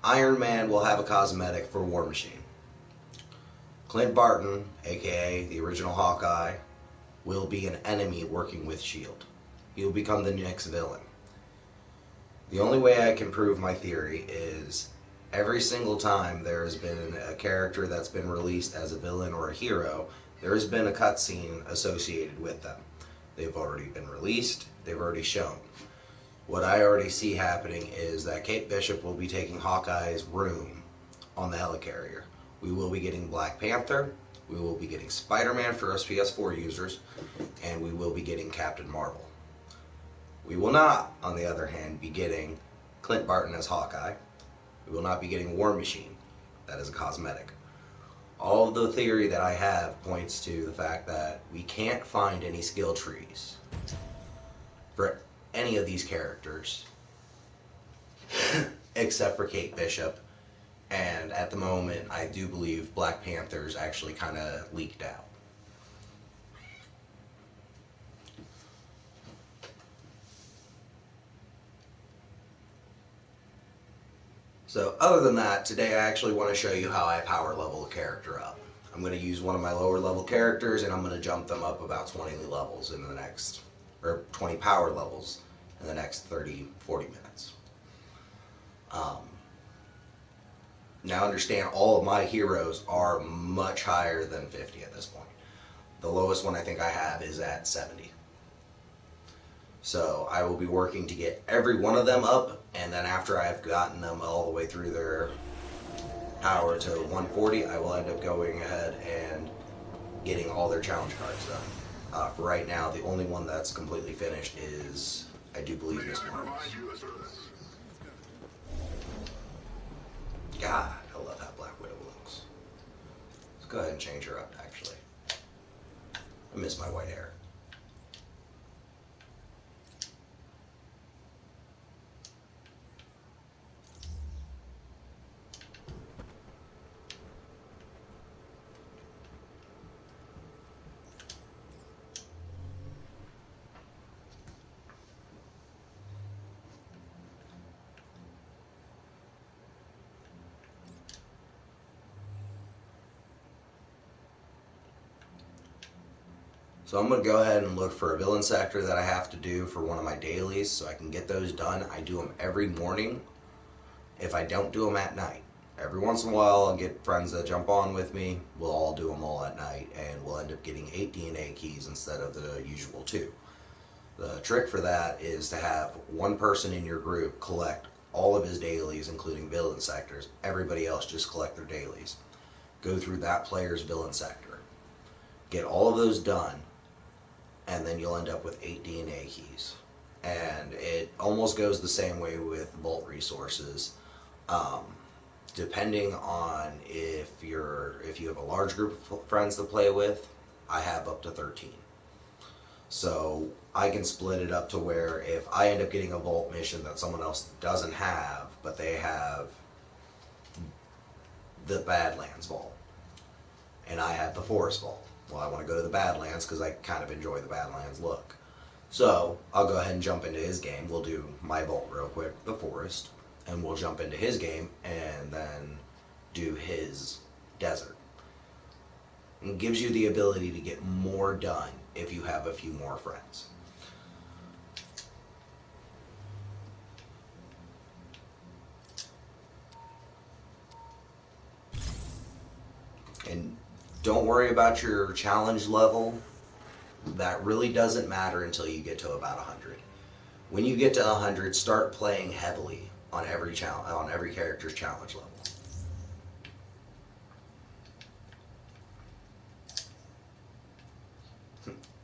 Iron Man will have a cosmetic for War Machine. Clint Barton, aka the original Hawkeye, will be an enemy working with S.H.I.E.L.D. He will become the next villain. The only way I can prove my theory is every single time there has been a character that's been released as a villain or a hero, there has been a cutscene associated with them. They've already been released, they've already shown. What I already see happening is that Kate Bishop will be taking Hawkeye's room on the helicarrier. We will be getting Black Panther, we will be getting Spider-Man for us PS4 users, and we will be getting Captain Marvel. We will not, on the other hand, be getting Clint Barton as Hawkeye. We will not be getting War Machine. That is a cosmetic. All of the theory that I have points to the fact that we can't find any skill trees for any of these characters except for Kate Bishop. And at the moment, I do believe Black Panther's actually kind of leaked out. So other than that, today I actually want to show you how I power level a character up. I'm going to use one of my lower level characters and I'm going to jump them up about 20 levels in the next, or 20 power levels in the next 30, 40 minutes. Now understand, all of my heroes are much higher than 50 at this point. The lowest one I think I have is at 70. So I will be working to get every one of them up, and then after I've gotten them all the way through their power to 140, I will end up going ahead and getting all their challenge cards done. For right now, the only one that's completely finished is, I do believe, this one. God, I love how Black Widow looks. Let's go ahead and change her up, actually. I miss my white hair. So I'm going to go ahead and look for a villain sector that I have to do for one of my dailies so I can get those done. I do them every morning if I don't do them at night. Every once in a while I'll get friends that jump on with me. We'll all do them all at night and we'll end up getting 8 DNA keys instead of the usual 2. The trick for that is to have one person in your group collect all of his dailies, including villain sectors. Everybody else just collect their dailies. Go through that player's villain sector. Get all of those done, and then you'll end up with 8 DNA keys. And it almost goes the same way with vault resources. Depending on if you have a large group of friends to play with, I have up to 13. So I can split it up to where if I end up getting a vault mission that someone else doesn't have, but they have the Badlands vault, and I have the Forest vault. Well, I want to go to the Badlands because I kind of enjoy the Badlands look. So I'll go ahead and jump into his game. We'll do my vault real quick, the Forest, and we'll jump into his game and then do his desert. It gives you the ability to get more done if you have a few more friends. And don't worry about your challenge level. That really doesn't matter until you get to about 100. When you get to 100, start playing heavily on every character's challenge level.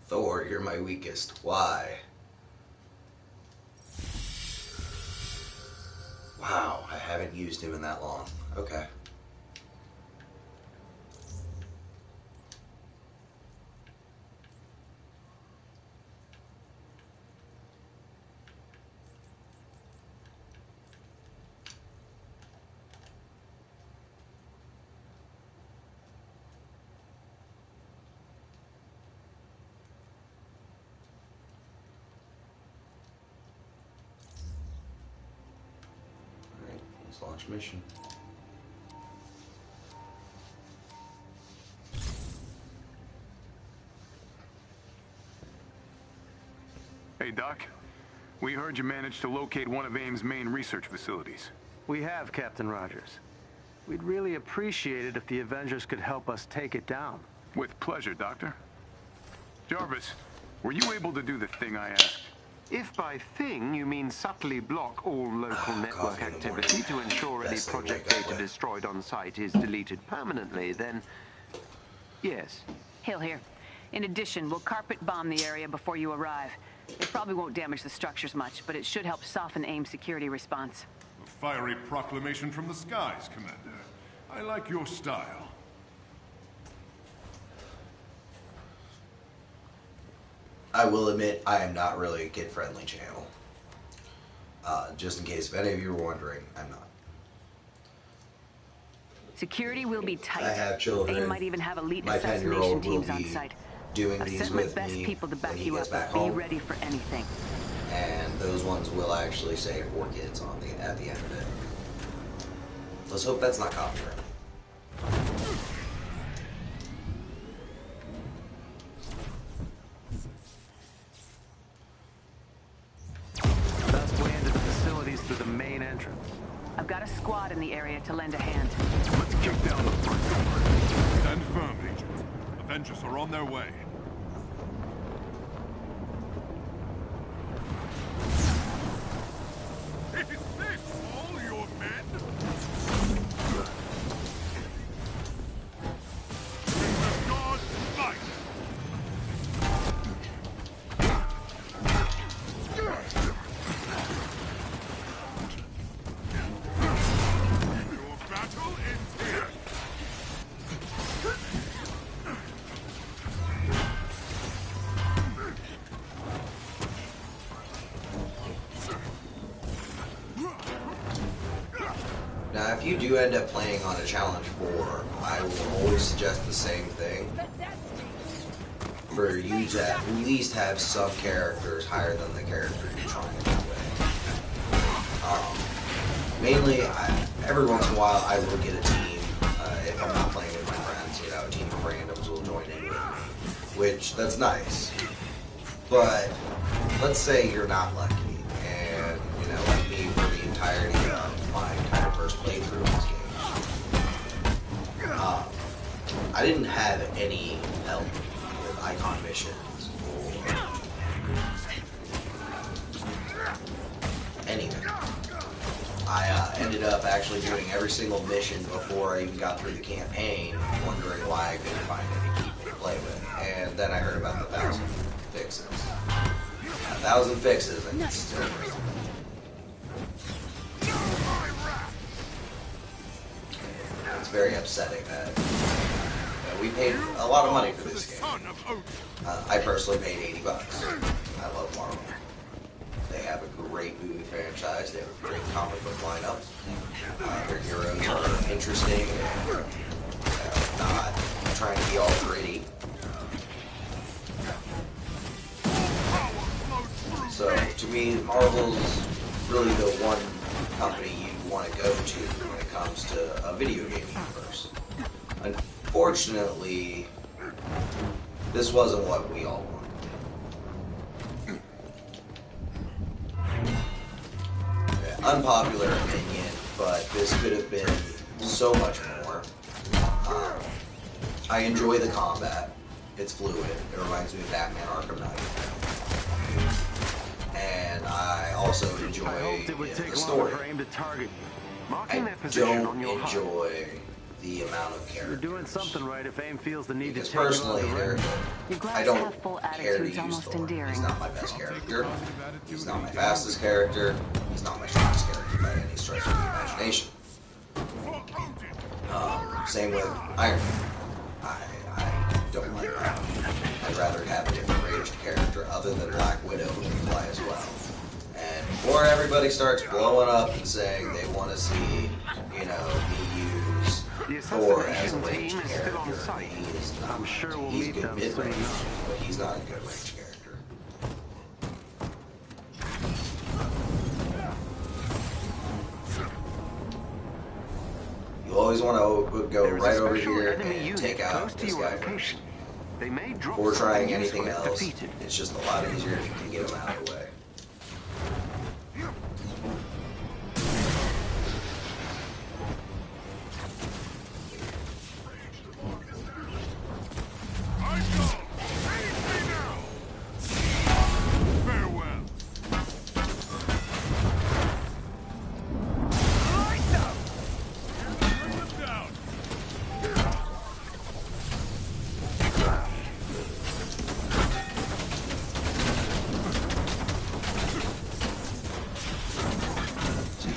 Thor, you're my weakest. Why? Wow, I haven't used him in that long. Okay. Let's launch mission. Hey, Doc. We heard you managed to locate one of AIM's main research facilities. We have, Captain Rogers. We'd really appreciate it if the Avengers could help us take it down. With pleasure, Doctor. Jarvis, were you able to do the thing I asked? If by thing you mean subtly block all local network activity to ensure any project data destroyed on site is deleted permanently, then yes. Hail here. In addition, we'll carpet bomb the area before you arrive. It probably won't damage the structures much, but it should help soften AIM's security response. A fiery proclamation from the skies, Commander. I like your style. I will admit, I am not really a kid-friendly channel. Just in case if any of you were wondering, I'm not. Security will be tight. I have children. AIM might even have elite My assassination 10-year-old will teams on be site. doing I've these sent my with best me people to back when he you gets up. back Be home. ready for anything. And those ones will actually say 4 kids on at the end of it. Let's hope that's not copyright. Best way into the facilities through the main entrance. I've got a squad in the area to lend a hand. Let's kick down the front door. Stand firm, Agent. Avengers are on their way. Is this all your men? Bring the gods fight! Your battle ends here! Now, if you do end up playing on a Challenge 4, I will always suggest the same thing. For you to at least have some characters higher than the character you're trying to play. Mainly, every once in a while, I will get a team. If I'm not playing with my friends, you know, a team of randoms will join in with me. Which, that's nice. But, let's say you're not lucky. And, you know, like me, for the entirety of my entire first playthrough of this game, I didn't have any help with icon missions or anything. I ended up actually doing every single mission before I even got through the campaign, wondering why I couldn't find any people to play with. And then I heard about the 1,000 fixes. 1,000 fixes, and it's still it's very upsetting that we paid a lot of money for this game. I personally paid $80. I love Marvel. They have a great movie franchise. They have a great comic book lineup. Their heroes are interesting and not trying to be all gritty. So, to me, Marvel's really the one company you want to go to when it comes to a video game universe. Unfortunately, this wasn't what we all wanted. Unpopular opinion, but this could have been so much more. I enjoy the combat. It's fluid. It reminds me of Batman Arkham Knight. And I also enjoy the story. For AIM to target you. Marking I their position don't on your HUD. enjoy the amount of characters. You're doing something right if AIM feels the need Because to take you on personally, the ring. Your I glass don't half full care to attitude's use almost Thor. endearing. He's not my best character. He's not my fastest character. He's not my strongest character by any stretch of the imagination. Same with Iron Man. I don't like that. I'd rather have a different ranged character other than Black Widow who can fly as well. And before everybody starts blowing up and saying they want to see, you know, me use The Thor as a assassination ranged team is still on character, site. he is not. I'm sure we'll He's meet good them mid-range, soon enough. but he's not a good ranged character. You always want to go There is right a over special here enemy and unit take out close to this your guy first. location. They may drop Before trying something anything useful if else, defeated. it's just a lot easier if you can get him out of the way.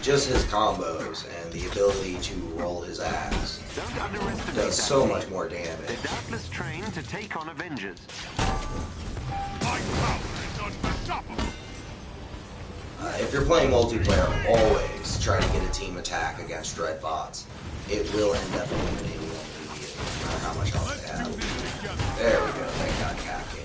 Just his combos and the ability to roll his ass Don't underestimate does that so team. much more damage. They're doubtless trained to take on Avengers. My power is unstoppable. If you're playing multiplayer, always try to get a team attack against Dreadbots. It will end up eliminating them immediately, no matter how much health they have. There we go, they got cacking.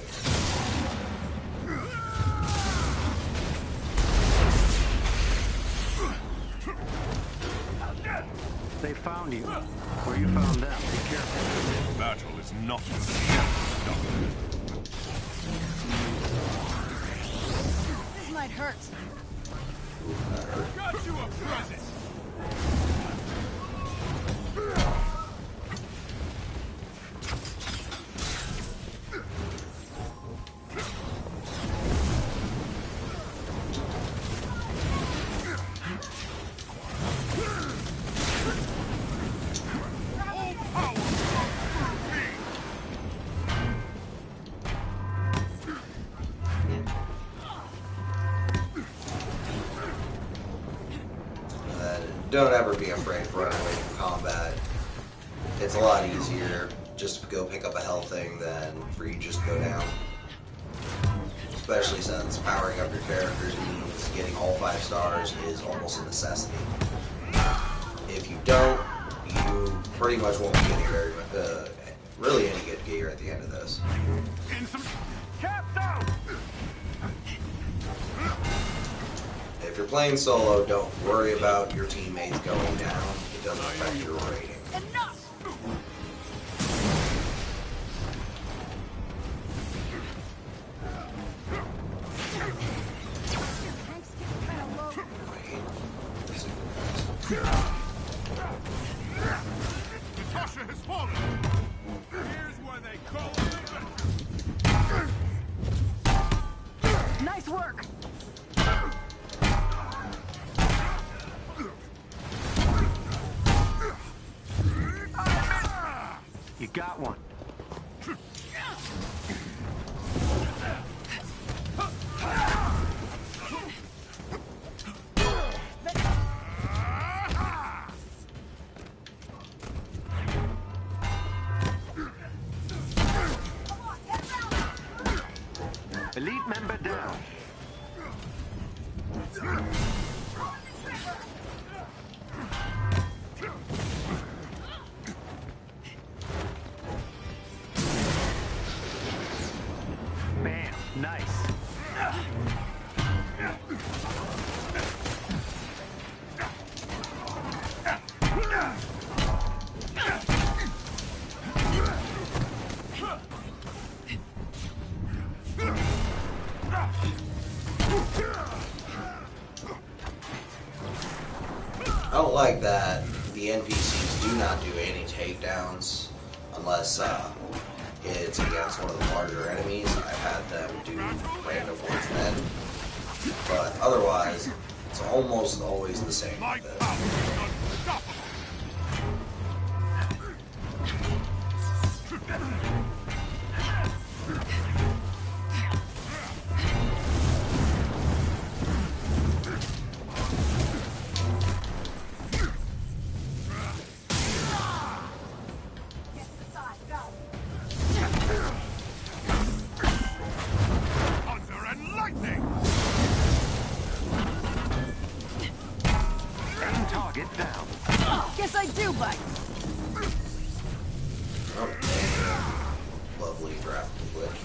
They found you. Or you found them. Be careful. Battle is not stop. This might hurt. Got you a present. Don't ever be afraid to run away from combat. It's a lot easier just to go pick up a health thing than for you just to go down. Especially since powering up your characters means getting all 5 stars is almost a necessity. If you don't, you pretty much won't be getting really any good gear at the end of this. If you're playing solo, don't worry about your teammates going down. It doesn't affect your rating. Enough! Tank's getting kind of low. Natasha has fallen. Here's where they call it. Nice work! You got one. Elite member down. Bam. Nice. I don't like that the NPCs do not do any takedowns unless it's against one of the larger enemies. I've had them do random ones then. But otherwise, it's almost always the same My with it. power is unstoppable. Thunder and lightning. Aim target down. Guess I do bite. Oh, damn. Lovely graphical glitch.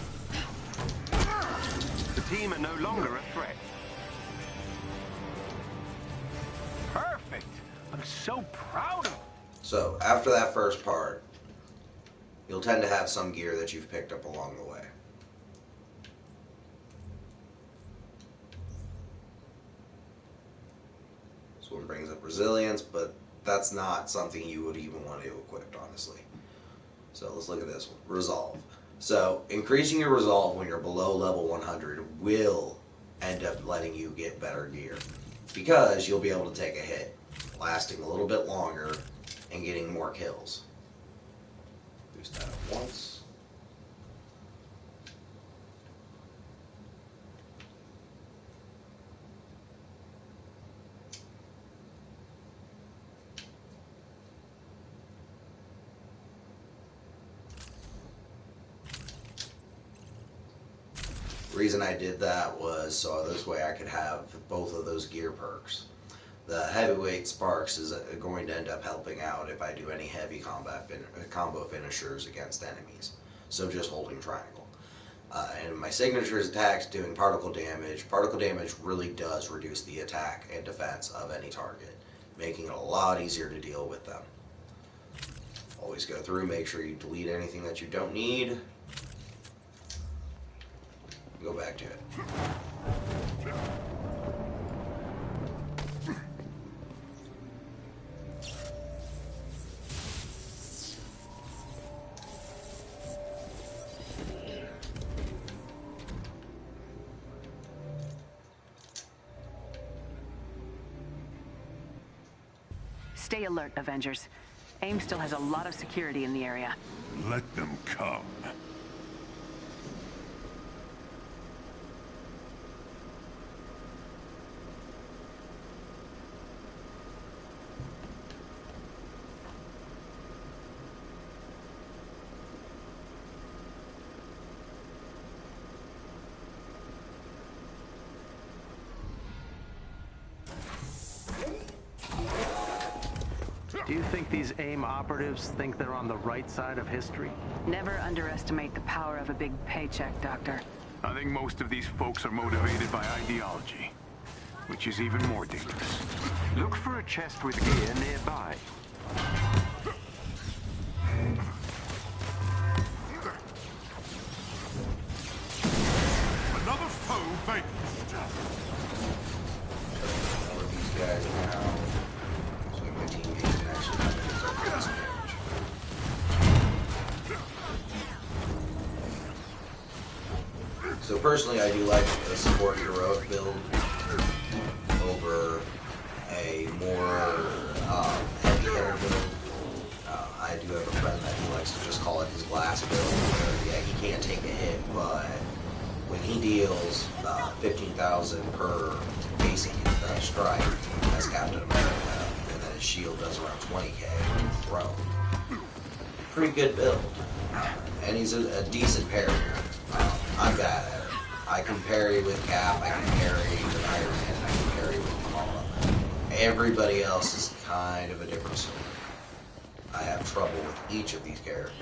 The team are no longer a threat. Perfect. I'm so proud of So after that first part, you'll tend to have some gear that you've picked up along the way. This one brings up resilience, but that's not something you would even want to equip, honestly. So let's look at this one. Resolve. So increasing your resolve when you're below level 100 will end up letting you get better gear, because you'll be able to take a hit, lasting a little bit longer and getting more kills. Boost that up once. The reason I did that was so this way I could have both of those gear perks. The heavyweight sparks is going to end up helping out if I do any heavy combo finishers against enemies. So just holding triangle. And my signature's attacks doing particle damage. Particle damage really does reduce the attack and defense of any target, making it a lot easier to deal with them. Always go through, make sure you delete anything that you don't need. Go back to it. Stay alert, Avengers. AIM still has a lot of security in the area. Let them come. Do you think these AIM operatives think they're on the right side of history? Never underestimate the power of a big paycheck, Doctor. I think most of these folks are motivated by ideology, which is even more dangerous. Look for a chest with gear nearby. Another foe vanquished. More of these guys now, so my teammates can actually come in and start doing some damage. So personally, I do like the support heroic build over a more heavy hitter build. I do have a friend that he likes to just call it his glass build, where yeah, he can't take a hit, but when he deals 15,000 per basic strike as Captain America, and then his shield does around 20k thrown. Pretty good build. And he's a decent parrier. I'm bad at it. I can parry with Cap, I can parry with Iron Man, and I can parry with Kamala. Everybody else is kind of a different story. I have trouble with each of these characters.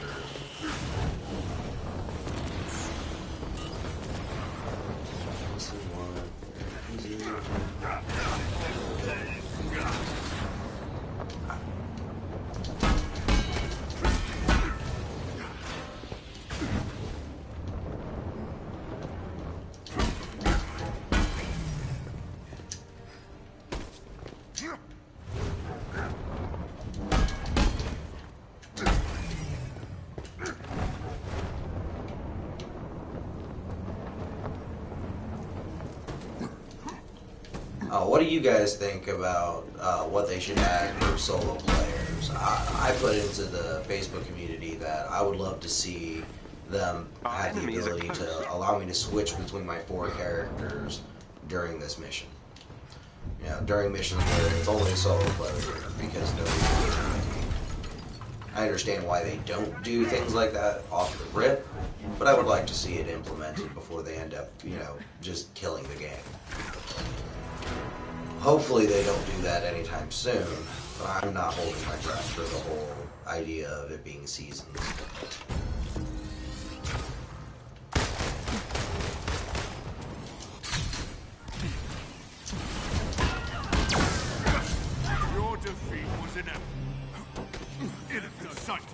What do you guys think about what they should add for solo players? I put into the Facebook community that I would love to see them have the ability to allow me to switch between my 4 characters during this mission. You know, during missions where it's only solo player, because nobody. I understand why they don't do things like that off the rip, but I would like to see it implemented before they end up, you know, just killing the game. Hopefully they don't do that anytime soon, but I'm not holding my breath for the whole idea of it being seasons. Your defeat was inevitable. Sighted.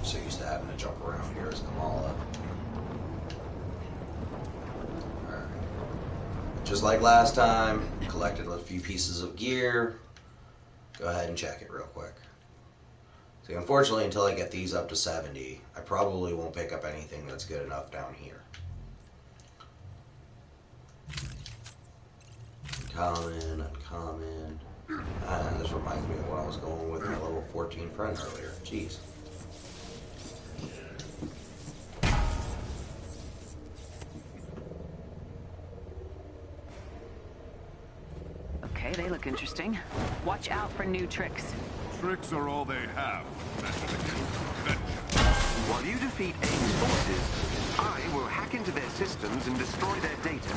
So used to having to jump around here as Kamala. Alright. Just like last time, collected a few pieces of gear. Go ahead and check it real quick. See, unfortunately, until I get these up to 70, I probably won't pick up anything that's good enough down here. Uncommon. This reminds me of when I was going with my level 14 friend earlier. Jeez. Okay, they look interesting. Watch out for new tricks. Tricks are all they have. While you defeat AIM's forces, I will hack into their systems and destroy their data.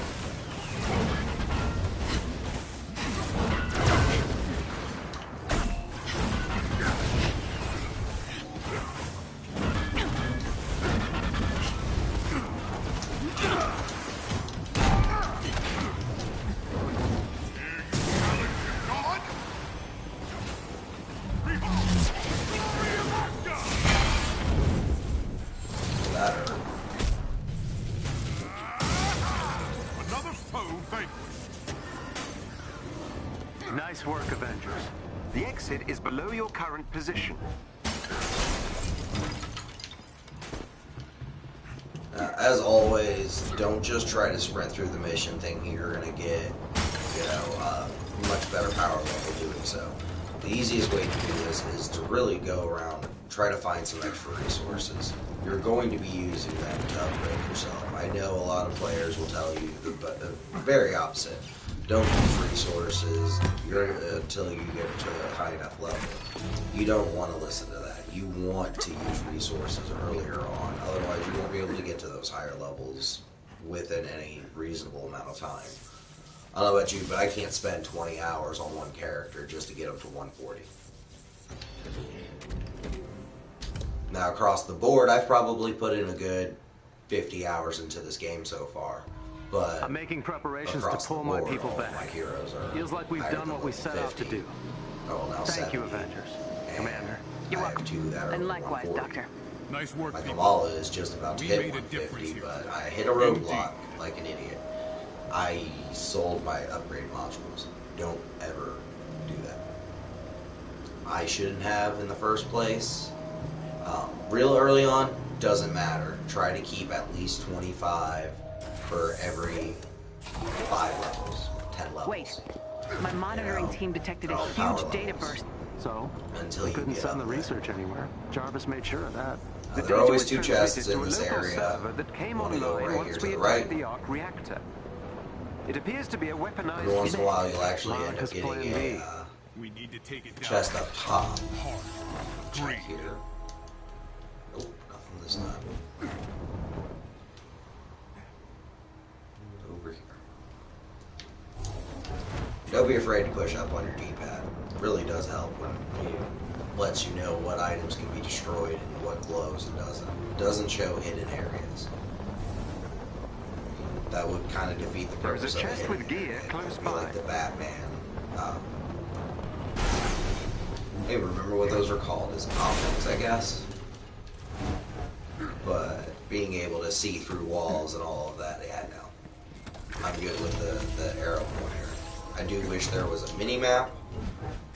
Nice work, Avengers. The exit is below your current position. As always, don't just try to sprint through the mission thinking you're going to get, much better power level doing so. The easiest way to do this is to really go around and try to find some extra resources. You're going to be using them to upgrade yourself. I know a lot of players will tell you the very opposite. Don't use resources until you get to a high enough level. You don't want to listen to that. You want to use resources earlier on. Otherwise, you won't be able to get to those higher levels within any reasonable amount of time. I don't know about you, but I can't spend 20 hours on one character just to get them to 140. Now, across the board, I've probably put in a good 50 hours into this game so far. But I'm making preparations to pull my people back. My heroes are Feels like we've done what we set out to do. Oh, now Thank you, 70. Avengers. And Commander. You're I have welcome. two that are And likewise, 140. Doctor. Nice work, My people. Kamala is just about to We hit made a difference 150, here. but I hit a roadblock like an idiot. I sold my upgrade modules. Don't ever do that. I shouldn't have in the first place. Real early on, doesn't matter. Try to keep at least 25 for every 5 levels, 10 levels. Wait. My monitoring team detected a power huge data levels. burst. So, Until we you couldn't get send the up there. research anywhere. Jarvis made sure of that. The There are data always was two chests transmitted in to a this local area. server that came You wanna go online right once here we to the attacked right. the arc reactor. It appears to be a weaponized Every once in a mech. while, you'll actually end up Monica's getting plan a B. We need to take it down. chest up top. Hard. Check Green. here. Nope, nothing this time. Over here. Don't be afraid to push up on your D-pad. It really does help when it lets you know what items can be destroyed and what glows and doesn't. It doesn't show hidden areas. That would kind of defeat the There is a purpose of chest hidden with gear area. close It'd be by. like the Batman. Hey, remember what those are called? Is optics, I guess. But being able to see through walls and all of that, yeah, no. I'm good with the arrow pointer. I do wish there was a mini map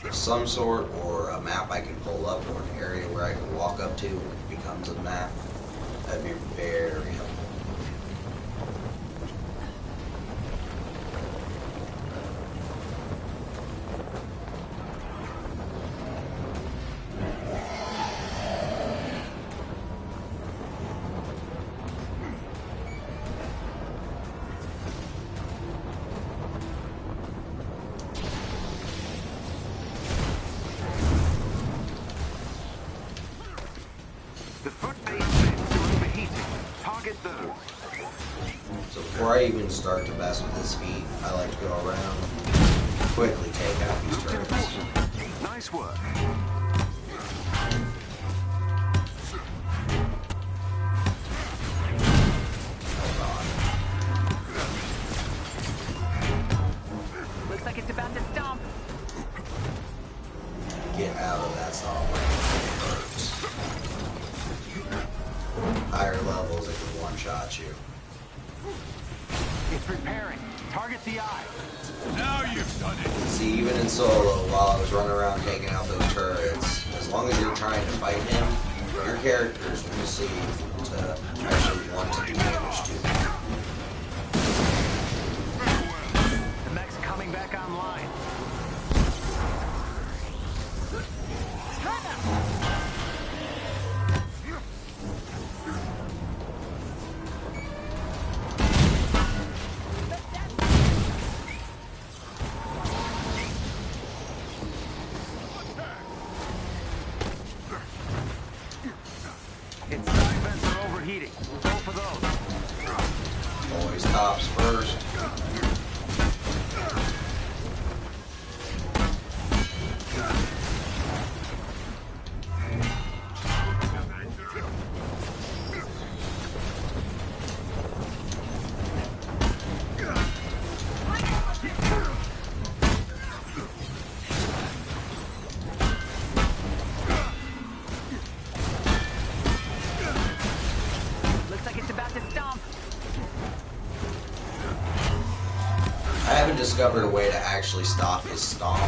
of some sort, or a map I can pull up, or an area where I can walk up to and it becomes a map. That'd be very helpful. The foot-based vents are overheating. Target those. So before I even start to mess with his feet, I like to go around, quickly take out these Looked turrets. important. Nice work. Hold on. repairing. Target the eye. Now you've done it. See, even in solo, while I was running around taking out those turrets, as long as you're trying to fight him, your characters will see to actually want to do damage to him. The mech's coming back online. Its side vents are overheating. Go for those. Always tops first. Looks like it's about to stomp. I haven't discovered a way to actually stop his stomp.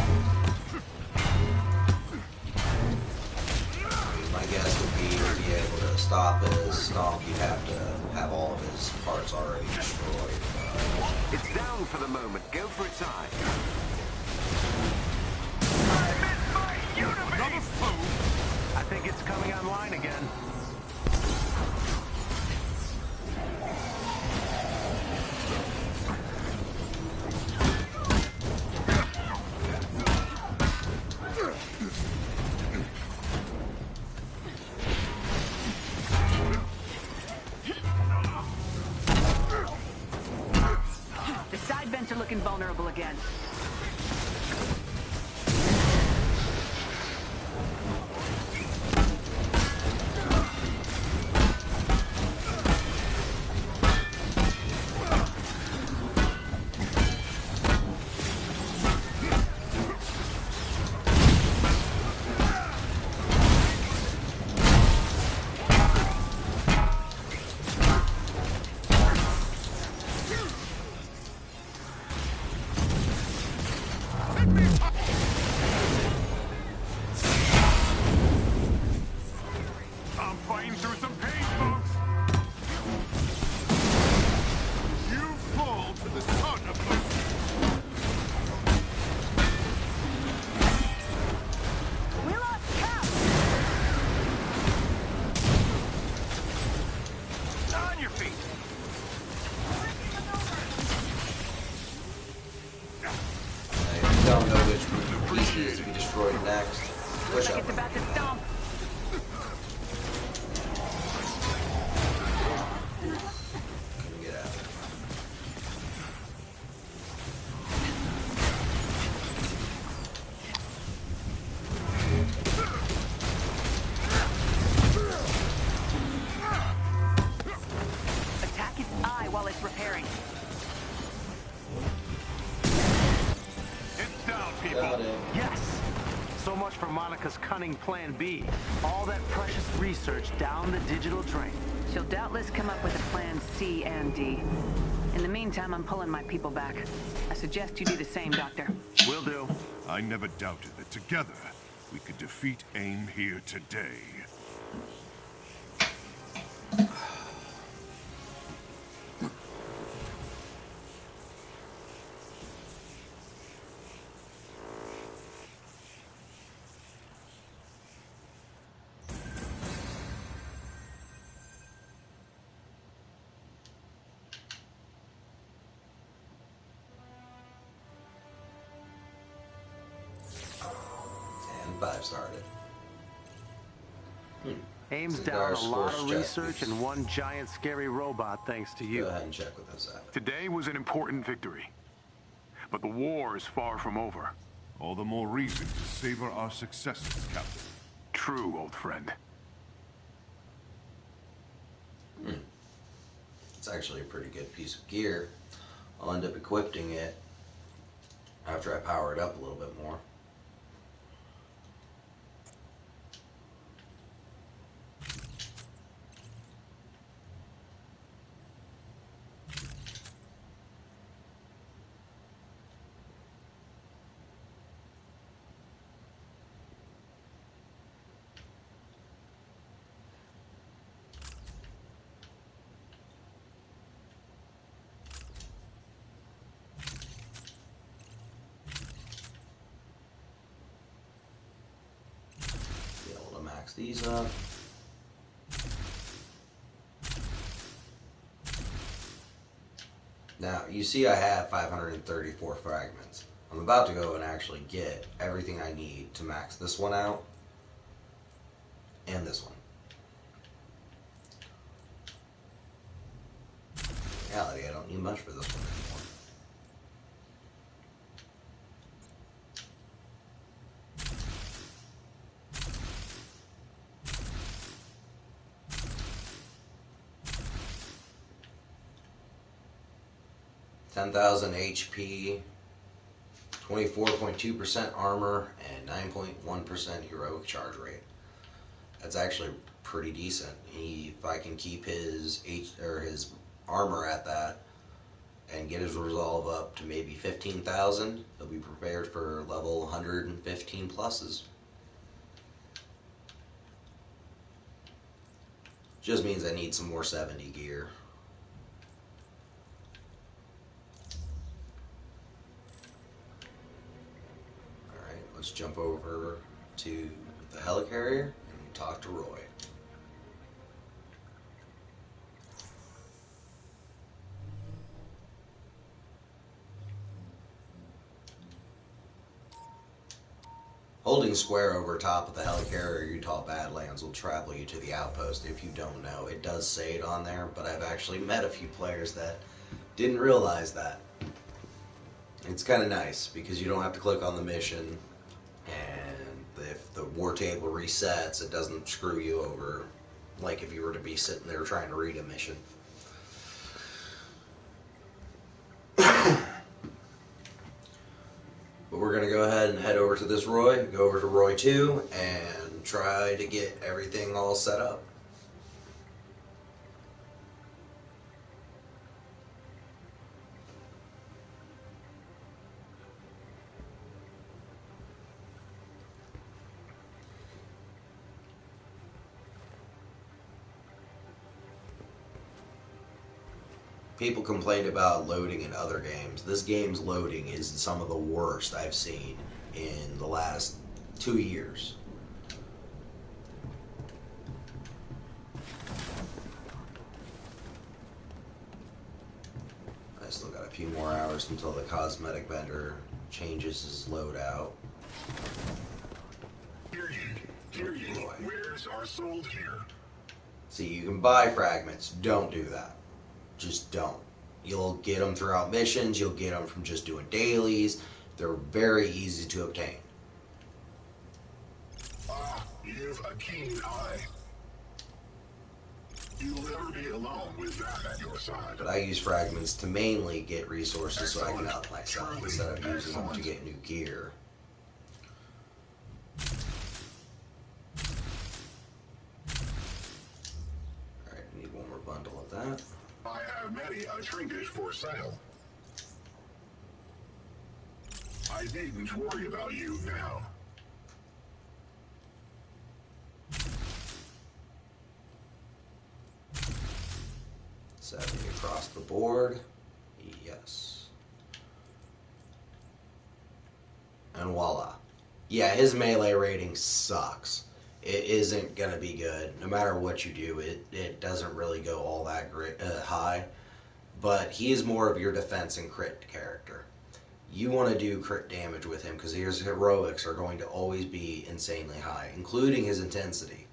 My guess would be to be able to stop his stomp, you'd have to have all of his parts already destroyed. It's down for the moment. Go for its eye. Another foe. I think it's coming online again. The side vents are looking vulnerable again. I'm fighting through some pain, folks. You fall to the son of mercy. We lost Cap! On your feet. If you don't know which piece needs to be destroyed next, Looks push like up. it's about to stomp. Couldn't get out. Attack its eye while it's repairing. It's down, people. Got it. Yes! So much for Monica's cunning plan B. All that precious research down the digital drain. She'll doubtless come up with a plan C and D. In the meantime, I'm pulling my people back. I suggest you do the same, Doctor. Will do. I never doubted that together we could defeat AIM here today. And 5 started. AIM's Cigar down a lot Source of check, research please. and one giant scary robot thanks to you. Go ahead and check with us at. Today was an important victory. But the war is far from over. All the more reason to savor our successes, Captain. True, old friend. It's actually a pretty good piece of gear. I'll end up equipping it after I power it up a little bit more. Max these up. Now, you see I have 534 fragments. I'm about to go and actually get everything I need to max this one out and this one. In reality, I don't need much for this one anymore. HP, 24.2% armor, and 9.1% heroic charge rate. That's actually pretty decent. If I can keep his his armor at that and get his resolve up to maybe 15,000, he'll be prepared for level 115 pluses. Just means I need some more 70 gear. Let's jump over to the helicarrier and talk to Roy. Holding square over top of the helicarrier Utah Badlands will travel you to the outpost. If you don't know, it does say it on there, but I've actually met a few players that didn't realize that. It's kind of nice because you don't have to click on the mission, and if the war table resets, it doesn't screw you over like if you were to be sitting there trying to read a mission. But we're going to go ahead and head over to this Roy, go over to Roy 2, and try to get everything all set up. People complained about loading in other games. This game's loading is some of the worst I've seen in the last 2 years. I still got a few more hours until the cosmetic vendor changes his loadout. Hear ye. Wares are sold here. See, you can buy fragments. Don't do that. Just don't. You'll get them throughout missions. You'll get them from just doing dailies. They're very easy to obtain. You've a keen eye. You'll never be alone with that at your side. But I use fragments to mainly get resources so I can up myself instead of using them to get new gear. Alright, I need one more bundle of that. I have many a trinket for sale. I needn't worry about you now. Across the board. Yes. And voila. Yeah, his melee rating sucks. It isn't going to be good. No matter what you do, it doesn't really go all that high. But he is more of your defense and crit character. You want to do crit damage with him because his heroics are going to always be insanely high, including his intensity.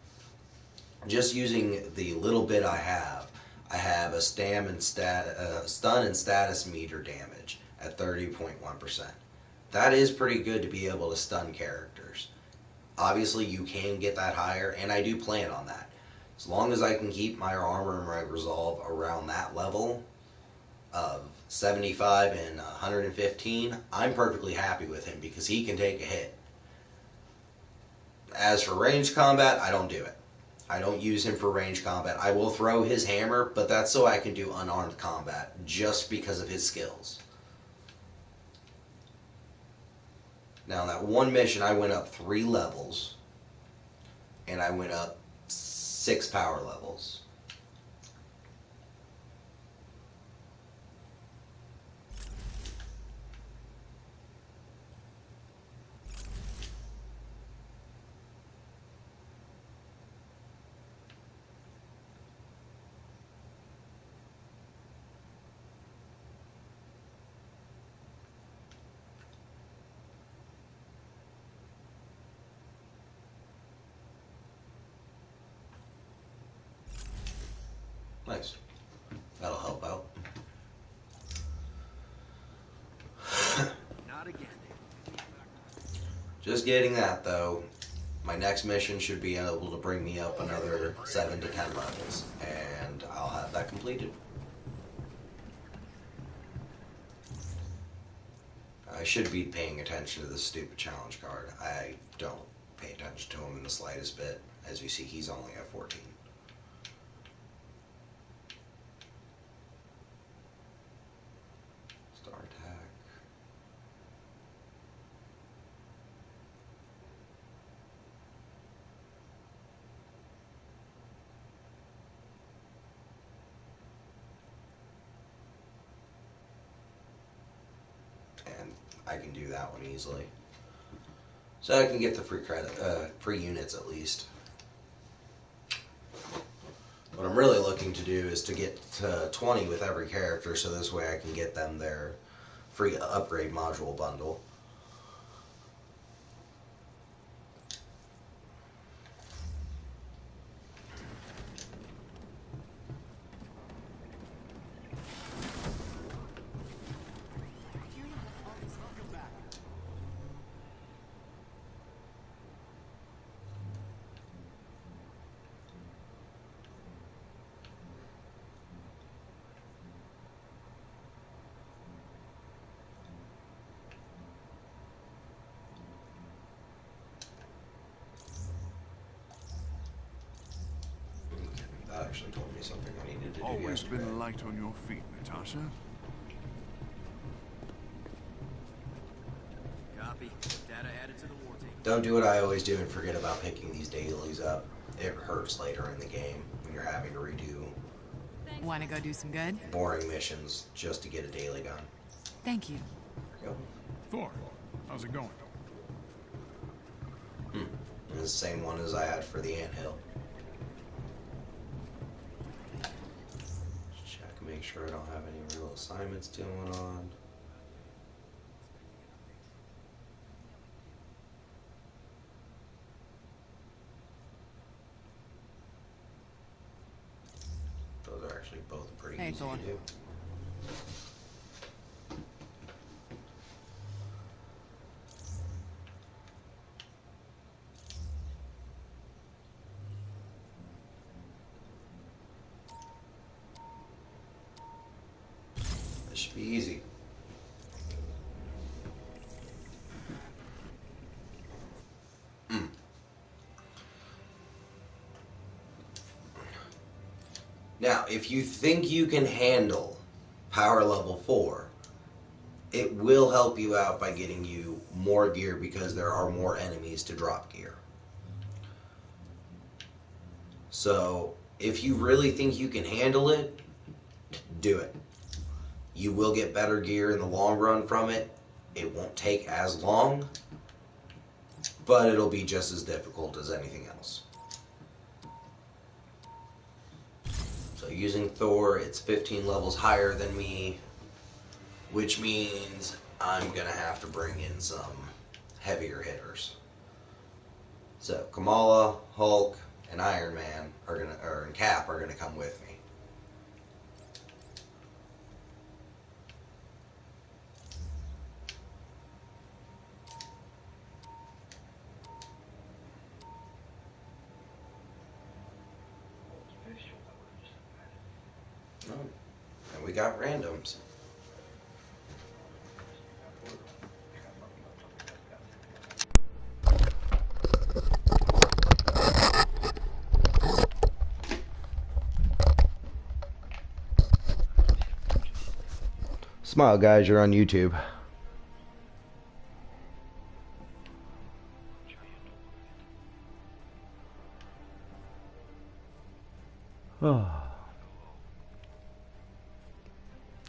Just using the little bit I have a stun and status meter damage at 30.1%. That is pretty good to be able to stun characters. Obviously, you can get that higher, and I do plan on that. As long as I can keep my armor and my resolve around that level of 75 and 115, I'm perfectly happy with him because he can take a hit. As for ranged combat, I don't do it. I don't use him for ranged combat. I will throw his hammer, but that's so I can do unarmed combat, just because of his skills. Now, that one mission, I went up 3 levels, and I went up 6 power levels. Nice. That'll help out. Not again. Just getting that, though. My next mission should be able to bring me up another 7 to 10 levels, and I'll have that completed. I should be paying attention to this stupid challenge card. I don't pay attention to him in the slightest bit. As you see, he's only at 14. Star attack. And I can do that one easily. So I can get the free credit, free units at least. What I'm really looking to do is to get to 20 with every character, so this way I can get them their free upgrade module bundle. That actually told me something I needed to do Always yesterday. been light on your feet, Natasha. Copy. Data added to the war team. Don't do what I always do and forget about picking these dailies up. It hurts later in the game when you're having to redo Want to go do some good? boring missions just to get a daily done. Thank you. There Thor, how's it going? you go. And the same one as I had for the anthill. Check, make sure I don't have any real assignments going on. Those are actually both pretty Hey, easy Thor. to do. This should be easy. Now, if you think you can handle power level 4, it will help you out by getting you more gear because there are more enemies to drop gear. So, if you really think you can handle it, do it. You will get better gear in the long run from it. It won't take as long, but it'll be just as difficult as anything else. So using Thor, it's 15 levels higher than me, which means I'm gonna have to bring in some heavier hitters. So Kamala, Hulk, and Iron Man and Cap are gonna come with me. Oh, and we got randoms. Smile, guys, you're on YouTube. Oh.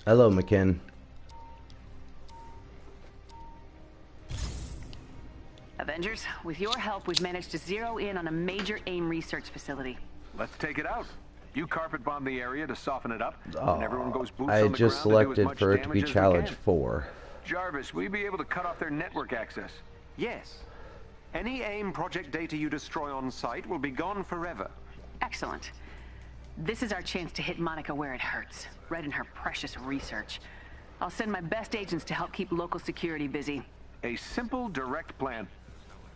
Hello, McKin. Avengers, with your help, we've managed to zero in on a major AIM research facility. Let's take it out. You carpet bomb the area to soften it up, Oh, and everyone goes boots I on the just ground to do as selected much for it to be damage as we challenge can. 4. Jarvis, will you be able to cut off their network access? Yes. Any AIM project data you destroy on site will be gone forever. Excellent. This is our chance to hit Monica where it hurts, right in her precious research. I'll send my best agents to help keep local security busy. A simple, direct plan.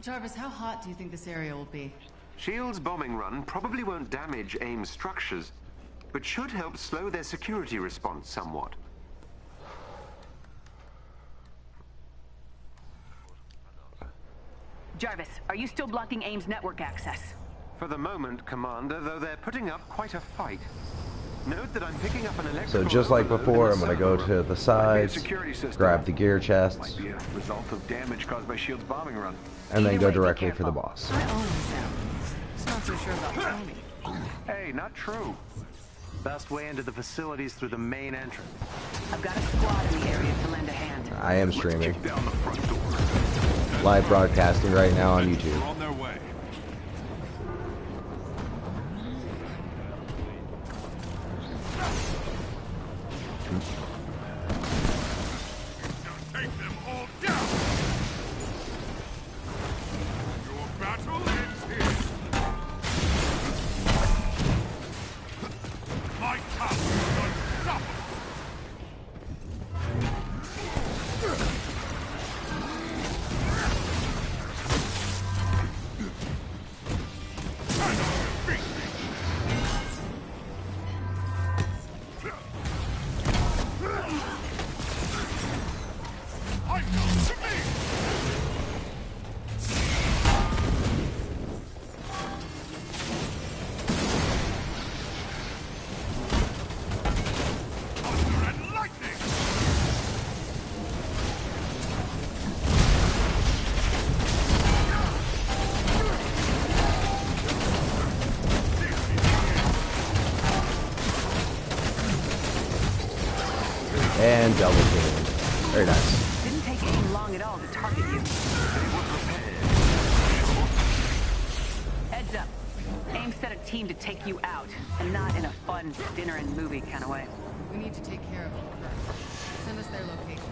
Jarvis, how hot do you think this area will be? S.H.I.E.L.D.'s bombing run probably won't damage AIM's structures, but should help slow their security response somewhat. Jarvis, are you still blocking AIM's network access? For the moment, Commander, though they're putting up quite a fight. Note that I'm picking up an electrical... So just like before, I'm gonna go to the sides, grab the gear chests, Might be a result of damage caused by S.H.I.E.L.D.'s bombing run. and then Either go way, be directly for careful. the boss. I always am. Just not so sure about Tony. Hey, not true. Best way into the facilities through the main entrance. I've got a squad in the area to lend a hand. I am streaming. Kick down the front door. Live broadcasting right now on YouTube. They're on their way. Take them all down! Your battle ends here! My power is unstoppable! And double team. Very nice. Didn't take AIM long at all to target you. Heads up. AIM set a team to take you out, and not in a fun dinner and movie kind of way. We need to take care of them first. Send us their location.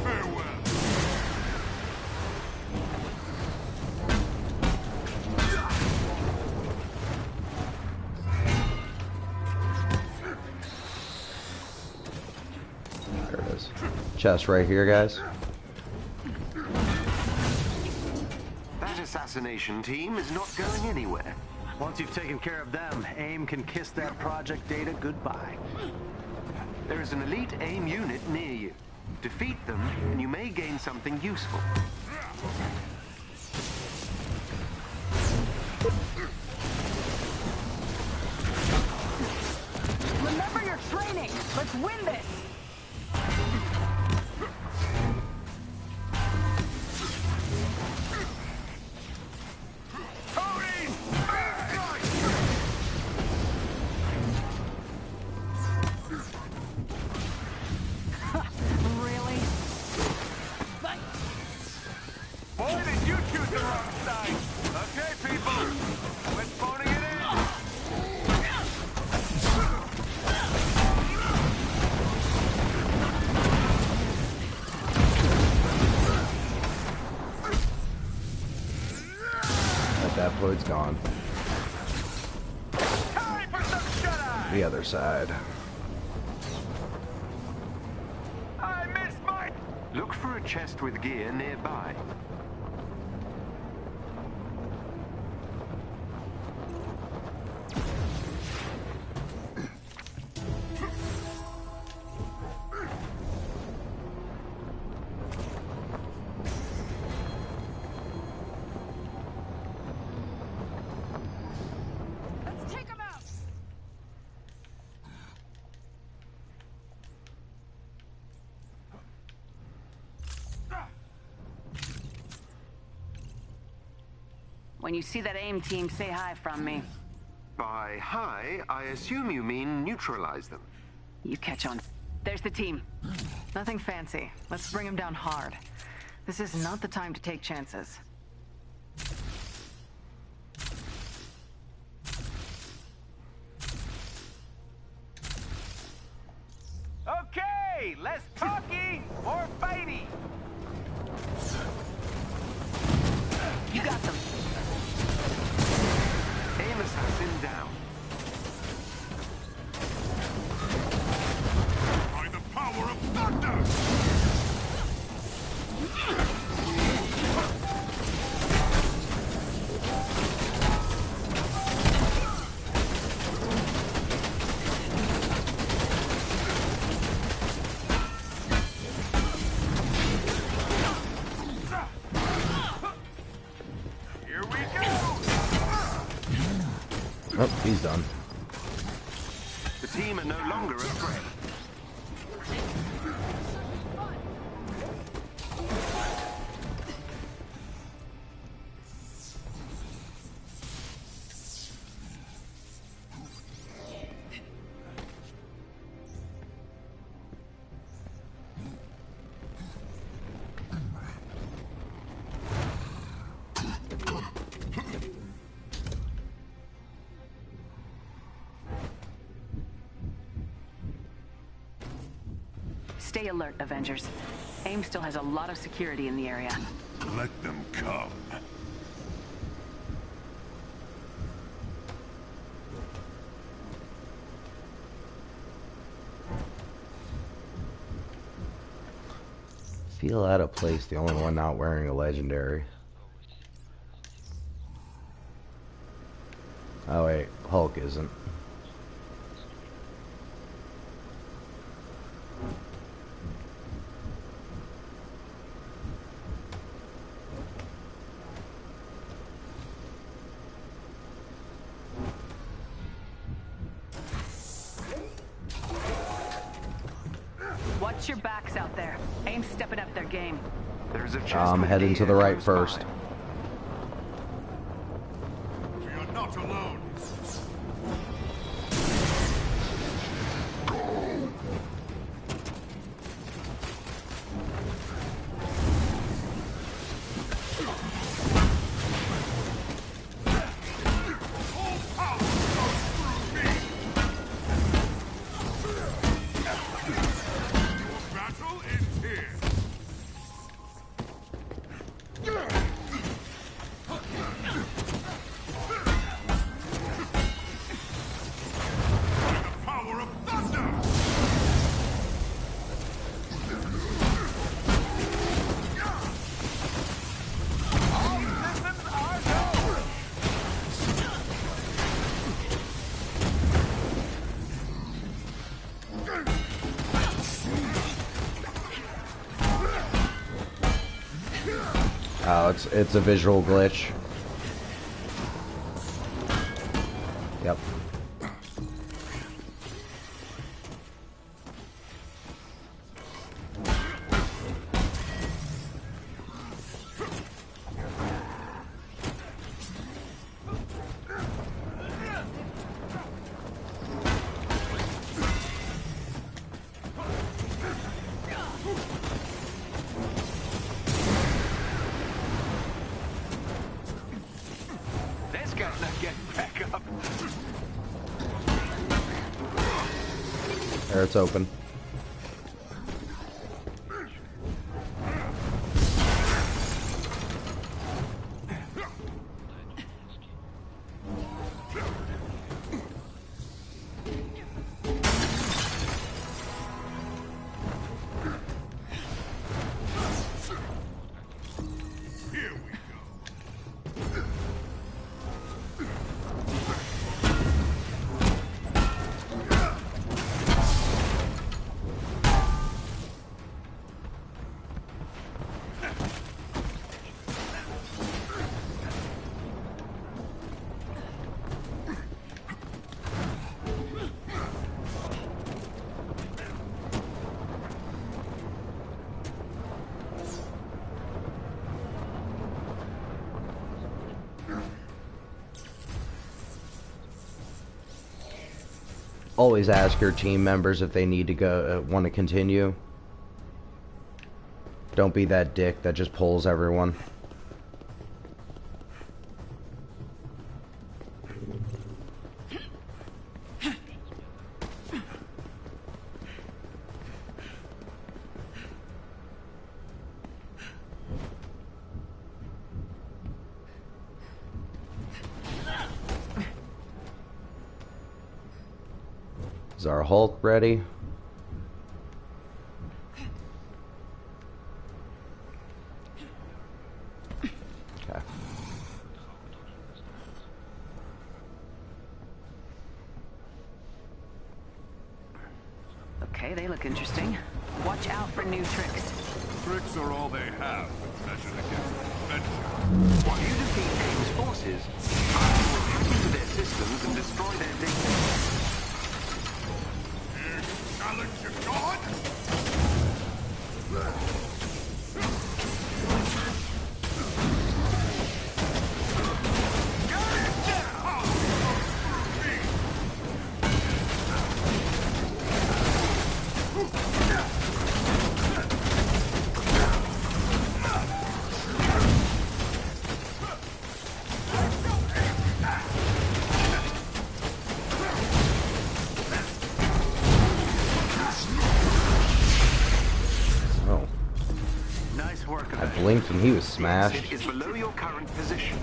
Farewell! There it is. Chest right here, guys. That assassination team is not going anywhere. Once you've taken care of them, AIM can kiss that project data goodbye. There is an elite AIM unit near you. Defeat them, and you may gain something useful. Remember your training! Let's win this! Really? Boy, did you choose the wrong side. Okay, people. Quit phoning it in. That fluid's gone. Time for some shut-eye. The other side. I missed my... Look for a chest with gear nearby. Let's take him out! When you see that AIM team, say hi from me. By hi, I assume you mean neutralize them. You catch on. There's the team. Nothing fancy. Let's bring him down hard. This is not the time to take chances. Okay, less talky, more fighty. You got them. AIM assassination him down. By the power of thunder! Here we go! Oh, he's done. The team are no longer a threat. Stay alert, Avengers. AIM still has a lot of security in the area. Let them come. Feel out of place, the only one not wearing a legendary. Oh wait, Hulk isn't. Watch your backs out there. AIM's stepping up their game. There's a chest I'm with heading to the gear right close first. by. We are not alone. Battle ends here. By the power of thunder! All systems are go! Oh, it's a visual glitch. Yep. This guy's not getting back up. There, it's open. Here we go. Always ask your team members if they need to go, want to continue. Don't be that dick that just pulls everyone. Is our Hulk ready? Okay. Okay, they look interesting. Watch out for new tricks. Tricks are all they have when measured against adventure. While you defeat AIM's forces, I will hack into their systems and destroy their data. Here to challenge your god? Blinked and he was smashed. Exit is below your current position.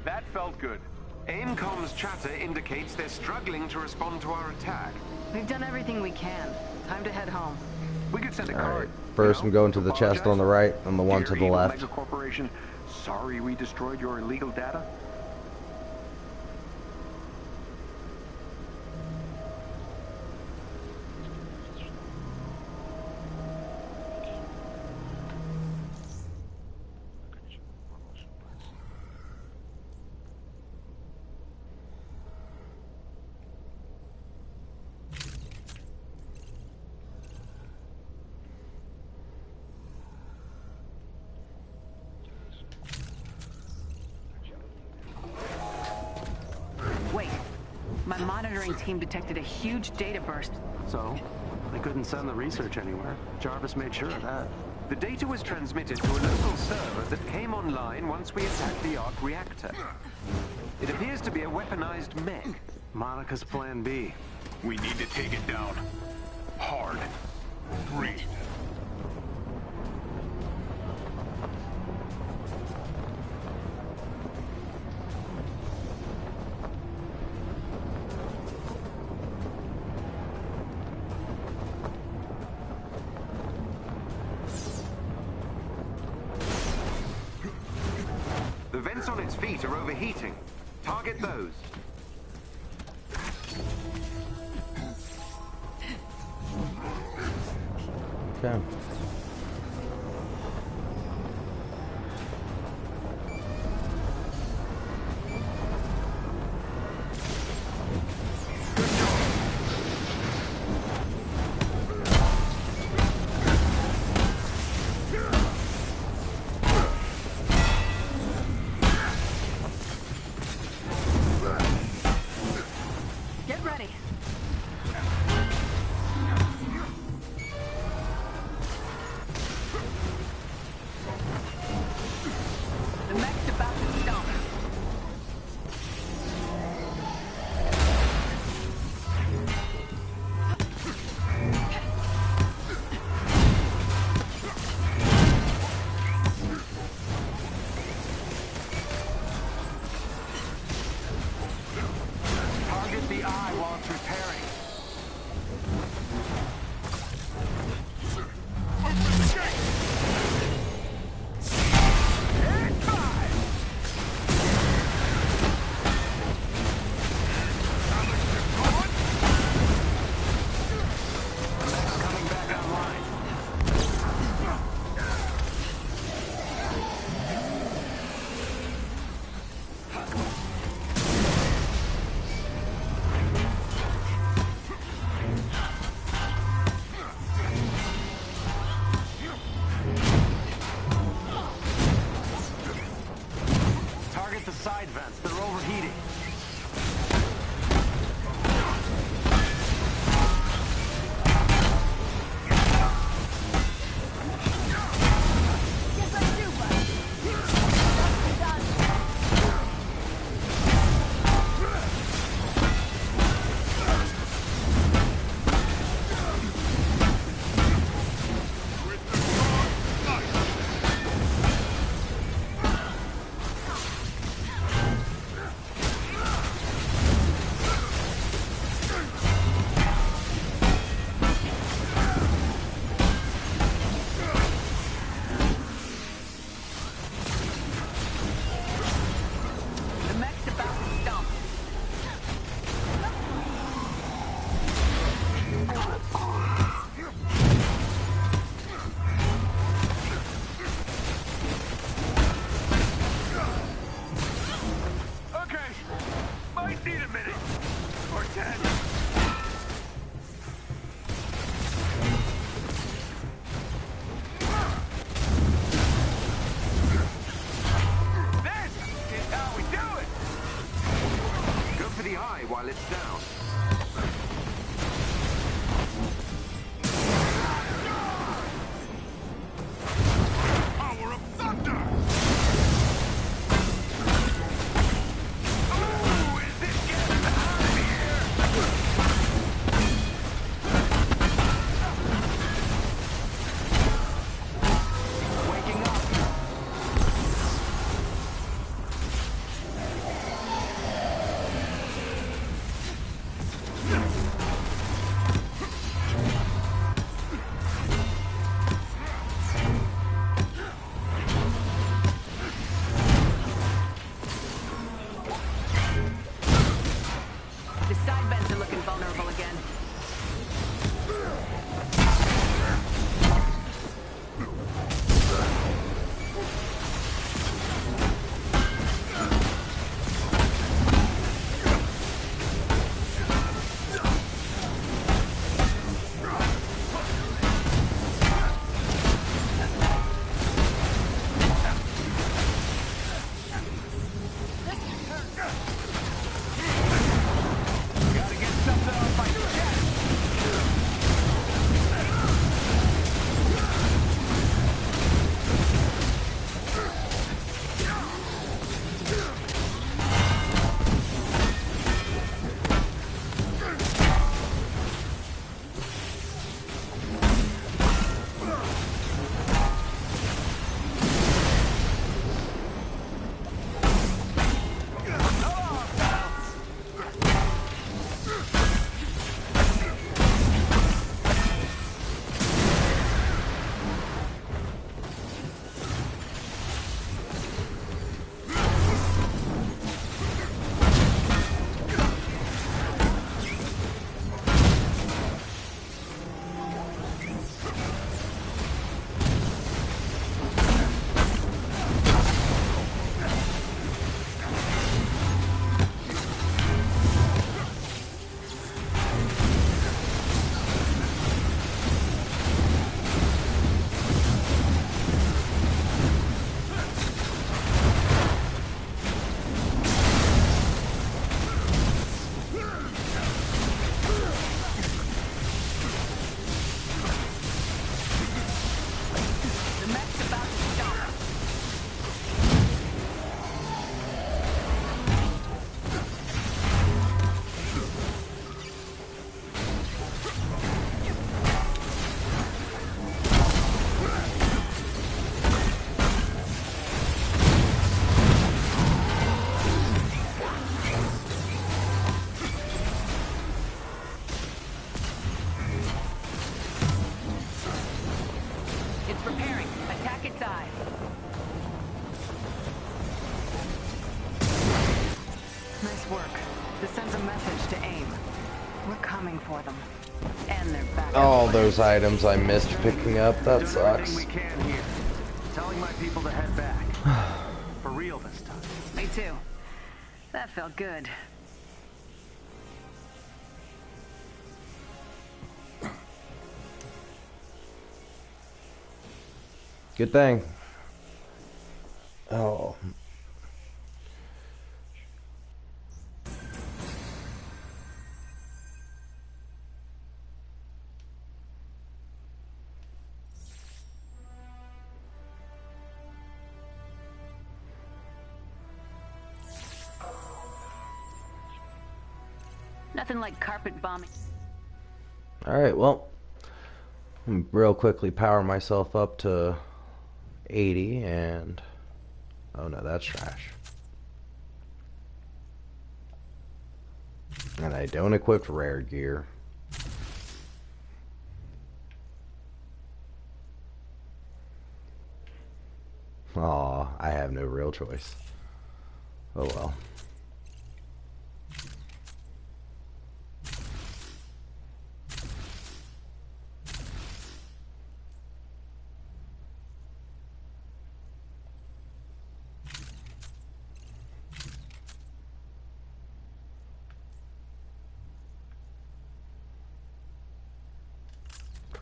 That felt good. AIMCOM's chatter indicates they're struggling to respond to our attack. We've done everything we can. Time to head home. We could send a Alright, card. first I'm going to the chest on the right and the one to the left. Mega Corporation, sorry we destroyed your illegal data. My monitoring team detected a huge data burst. So, they couldn't send the research anywhere. Jarvis made sure of that. The data was transmitted to a local server that came online once we attacked the arc reactor. It appears to be a weaponized mech. Monica's plan B. We need to take it down. Hard. Breathe. The vents on its feet are overheating. Target those. Okay. Get ready. side. Nice work. This sends a message to AIM. We're coming for them. And they're back. All those items I missed picking up. That Doing sucks. everything we can here. Telling my people to head back. For real this time. Me too. That felt good. Good thing. Oh. Nothing like carpet bombing. Alright, well, let me real quickly power myself up to 80 and... oh no, that's trash. And I don't equip rare gear. Aw, I have no real choice. Oh well.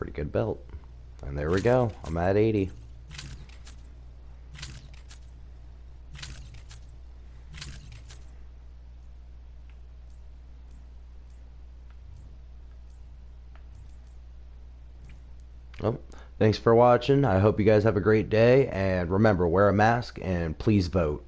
Pretty good belt. And there we go. I'm at 80. Well, thanks for watching. I hope you guys have a great day. And remember, wear a mask and please vote.